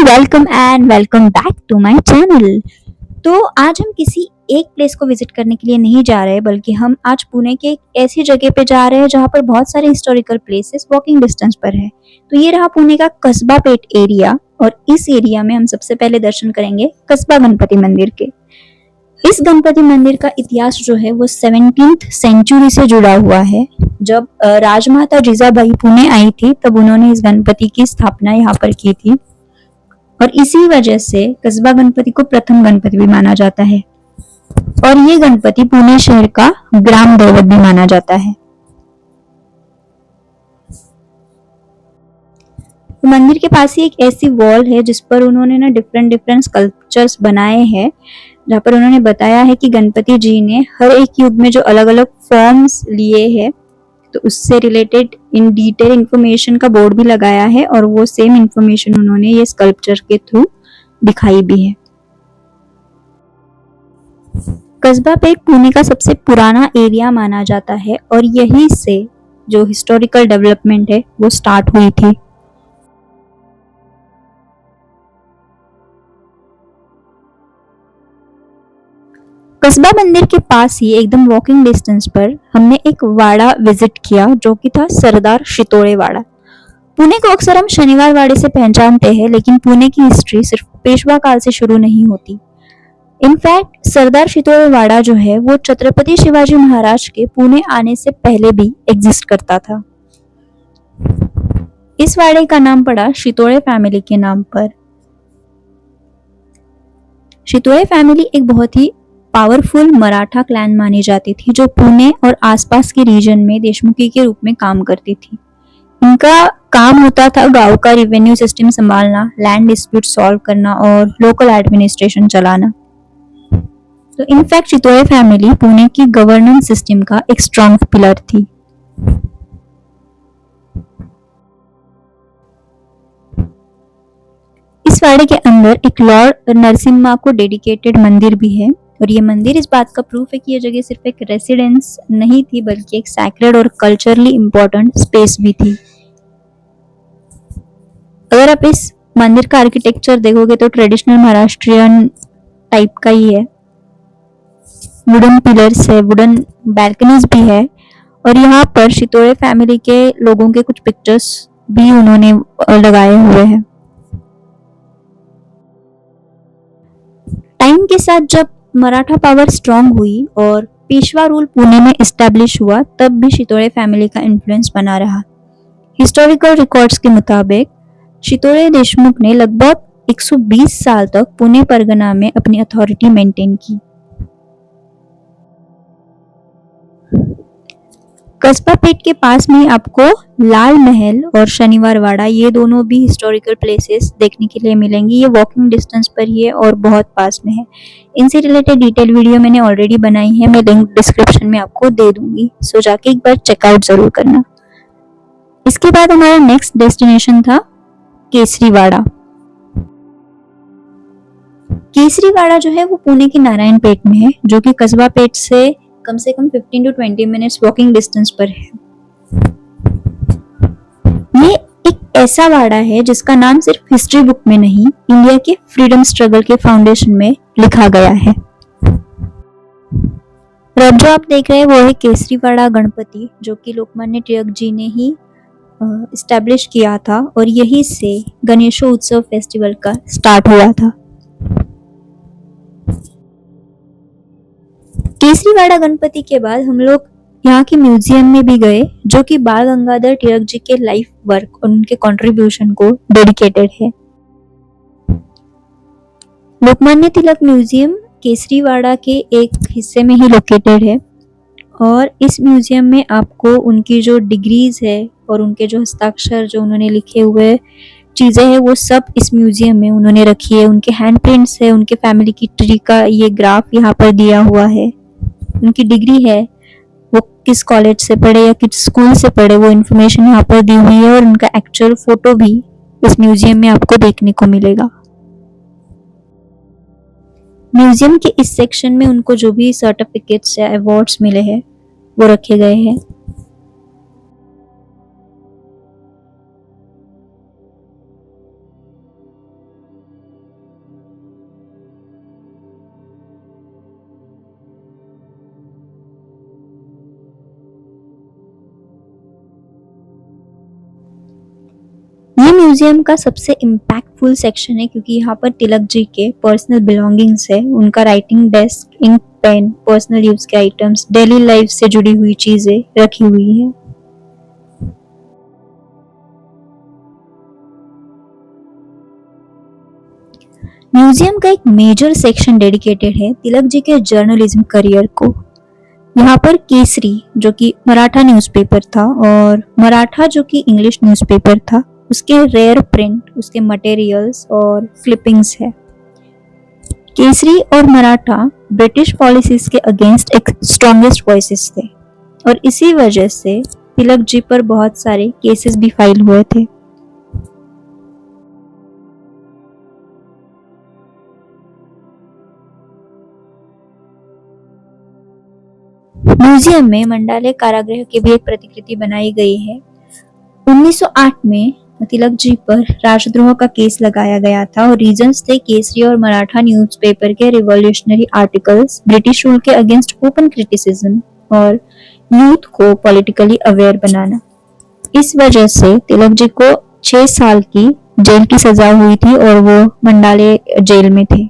Welcome and welcome back to my channel. तो आज हम किसी एक प्लेस को विजिट करने के लिए नहीं जा रहे, बल्कि हम आज पुणे के एक ऐसी जगह पे जा रहे हैं जहाँ पर बहुत सारे हिस्टोरिकल प्लेसेस वॉकिंग डिस्टेंस पर है। तो ये रहा पुणे का कस्बा पेठ एरिया, और इस एरिया में हम सबसे पहले दर्शन करेंगे कस्बा गणपति मंदिर के। इस गणपति मंदिर का इतिहास जो है वो 17th सेंचुरी से जुड़ा हुआ है। जब राजमाता जिजाबाई पुणे आई थी, तब उन्होंने इस गणपति की स्थापना यहाँ पर की थी, और इसी वजह से कस्बा गणपति को प्रथम गणपति भी माना जाता है। और ये गणपति पुणे शहर का ग्राम दैवत भी माना जाता है। मंदिर के पास ही एक ऐसी वॉल है जिस पर उन्होंने ना डिफरेंट स्कल्पचर्स बनाए हैं, जहाँ पर उन्होंने बताया है कि गणपति जी ने हर एक युग में जो अलग अलग फॉर्म्स लिए हैं, तो उससे रिलेटेड इन डिटेल इंफॉर्मेशन का बोर्ड भी लगाया है, और वो सेम इंफॉर्मेशन उन्होंने ये स्कल्पचर के थ्रू दिखाई भी है। कस्बा पेठ पुणे का सबसे पुराना एरिया माना जाता है, और यहीं से जो हिस्टोरिकल डेवलपमेंट है वो स्टार्ट हुई थी। कस्बा मंदिर के पास ही एकदम वॉकिंग डिस्टेंस पर हमने एक वाड़ा विजिट किया, जो कि था सरदार शितोड़े वाड़ा। पुणे को अक्सर हम शनिवार वाड़े से पहचानते हैं, लेकिन पुणे की हिस्ट्री सिर्फ पेशवा काल से शुरू नहीं होती। इनफैक्ट सरदार शितोड़े वाड़ा जो है वो छत्रपति शिवाजी महाराज के पुणे आने से पहले भी एग्जिस्ट करता था। इस वाड़े का नाम पड़ा शितोड़े फैमिली के नाम पर। शितोड़े फैमिली एक बहुत ही पावरफुल मराठा क्लैन मानी जाती थी, जो पुणे और आसपास के रीजन में देशमुखी के रूप में काम करती थी। इनका काम होता था गांव का रेवेन्यू सिस्टम संभालना, लैंड डिस्प्यूट सॉल्व करना और लोकल एडमिनिस्ट्रेशन चलाना। तो इनफैक्ट चितोड़े फैमिली पुणे की गवर्नेंस सिस्टम का एक स्ट्रॉन्ग पिलर थी। इस वाड़े के अंदर एक लॉर्ड नरसिम्हा को डेडिकेटेड मंदिर भी है, और ये मंदिर इस बात का प्रूफ है कि ये जगह सिर्फ एक रेसिडेंस नहीं थी, बल्कि एक सैक्रेड और कल्चरली इंपॉर्टेंट स्पेस भी थी। अगर आप इस मंदिर का आर्किटेक्चर देखोगे तो ट्रेडिशनल महाराष्ट्रियन टाइप का ही है। वुडन पिलर्स है, वुडन बैल्कनीज भी है, और यहाँ पर शितोड़े फैमिली के लोगों के कुछ पिक्चर्स भी उन्होंने लगाए हुए हैं। टाइम के साथ जब मराठा पावर स्ट्रांग हुई और पेशवा रूल पुणे में एस्टेब्लिश हुआ, तब भी शितोड़े फैमिली का इन्फ्लुएंस बना रहा। हिस्टोरिकल रिकॉर्ड्स के मुताबिक शितोड़े देशमुख ने लगभग 120 साल तक पुणे परगना में अपनी अथॉरिटी मेंटेन की। कस्बा पेठ के पास में आपको लाल महल और शनिवार वाड़ा, ये दोनों भी हिस्टोरिकल प्लेसेस देखने के लिए मिलेंगी। ये वॉकिंग डिस्टेंस पर ही है और बहुत पास में है। इनसे रिलेटेड डिटेल वीडियो मैंने ऑलरेडी बनाई है, मैं लिंक डिस्क्रिप्शन में आपको दे दूंगी, सो जाके एक बार चेकआउट जरूर करना। इसके बाद हमारा नेक्स्ट डेस्टिनेशन था केसरीवाड़ा। केसरीवाड़ा जो है वो पुणे के नारायण पेठ में है, जो कि कस्बा पेठ से कम 15 to 20 मिनट्स वॉकिंग डिस्टेंस पर है। ये एक ऐसा वाड़ा है जिसका नाम सिर्फ हिस्ट्री बुक में नहीं, इंडिया के फ्रीडम स्ट्रगल के फाउंडेशन में लिखा गया है। अब जो आप देख रहे हैं वो है केसरीवाड़ा गणपति, जो कि लोकमान्य टिलक जी ने ही इस्टेब्लिश किया था, और यही से गणेशोत्सव फेस्टिवल का स्टार्ट हुआ था। केसरीवाड़ा गणपति के बाद हम लोग यहाँ के म्यूजियम में भी गए, जो कि बाल गंगाधर तिलक जी के लाइफ वर्क और उनके कंट्रीब्यूशन को डेडिकेटेड है। लोकमान्य तिलक म्यूजियम केसरीवाड़ा के एक हिस्से में ही लोकेटेड है, और इस म्यूजियम में आपको उनकी जो डिग्रीज है और उनके जो हस्ताक्षर जो उन्होंने लिखे हुए चीजें हैं वो सब इस म्यूजियम में उन्होंने रखी है। उनके हैंड प्रिंट्स है, उनके फैमिली की ट्री का ये ग्राफ यहाँ पर दिया हुआ है, उनकी डिग्री है, वो किस कॉलेज से पढ़े या किस स्कूल से पढ़े, वो इन्फॉर्मेशन यहाँ पर दी हुई है, और उनका एक्चुअल फोटो भी इस म्यूजियम में आपको देखने को मिलेगा। म्यूजियम के इस सेक्शन में उनको जो भी सर्टिफिकेट्स या अवार्ड्स मिले हैं वो रखे गए हैं। म्यूजियम का सबसे इम्पैक्टफुल सेक्शन है क्योंकि यहाँ पर तिलक जी के पर्सनल बिलोंगिंग्स है, उनका writing desk, ink pen, personal use के आइटम्स, डेली लाइफ से जुड़ी हुई चीजें रखी हुई है। म्यूजियम का एक मेजर सेक्शन डेडिकेटेड है तिलक जी के जर्नलिज्म करियर को। यहाँ पर केसरी जो कि मराठा न्यूज़पेपर था और मराठा जो कि इंग्लिश न्यूज़पेपर था, उसके रेयर प्रिंट, उसके मटेरियल्स और क्लिपिंग्स है। केसरी और मराठा ब्रिटिश पॉलिसीज के अगेंस्ट एक स्ट्रॉन्गेस्ट वॉइसेस थे और इसी वजह से तिलक जी पर बहुत सारे केसेस भी फाइल हुए थे। म्यूजियम में मंडाले कारागृह की भी एक प्रतिकृति बनाई गई है। 1908 में तिलक जी पर राजद्रोह का केस लगाया गया था और रीजंस थे केसरी और मराठा न्यूज़पेपर के रिवॉल्यूशनरी आर्टिकल्स, ब्रिटिश रूल के अगेंस्ट ओपन क्रिटिसिज्म और यूथ को पॉलिटिकली अवेयर बनाना। इस वजह से तिलक जी को 6 साल की जेल की सजा हुई थी और वो मंडाले जेल में थे।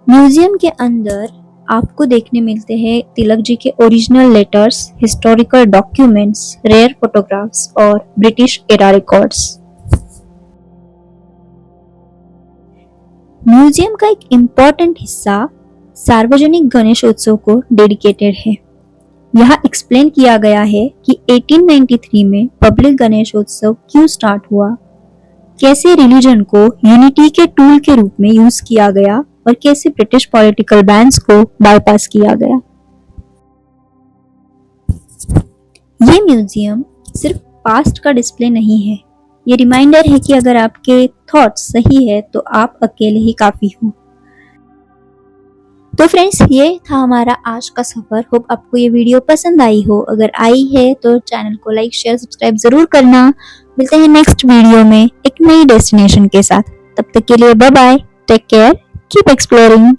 म्यूजियम के अंदर आपको देखने मिलते हैं तिलक जी के original letters, historical documents, rare photographs और ब्रिटिश एरा रिकॉर्ड्स। म्यूजियम का एक इम्पॉर्टेंट हिस्सा सार्वजनिक गणेश उत्सव को डेडिकेटेड है। यहाँ एक्सप्लेन किया गया है कि 1893 में पब्लिक गणेश उत्सव क्यों स्टार्ट हुआ, कैसे रिलीजन को यूनिटी के टूल के रूप में यूज किया गया और कैसे ब्रिटिश पॉलिटिकल बैन्स को बाईपास किया गया। ये म्यूजियम सिर्फ पास्ट का डिस्प्ले नहीं है, ये रिमाइंडर है कि अगर आपके थॉट्स सही है तो आप अकेले ही काफी हो। तो फ्रेंड्स, ये था हमारा आज का सफर। होप आपको ये वीडियो पसंद आई हो। अगर आई है तो चैनल को लाइक, शेयर, सब्सक्राइब जरूर करना। मिलते हैं नेक्स्ट वीडियो में एक नई डेस्टिनेशन के साथ। तब तक के लिए bye bye, take care, keep exploring.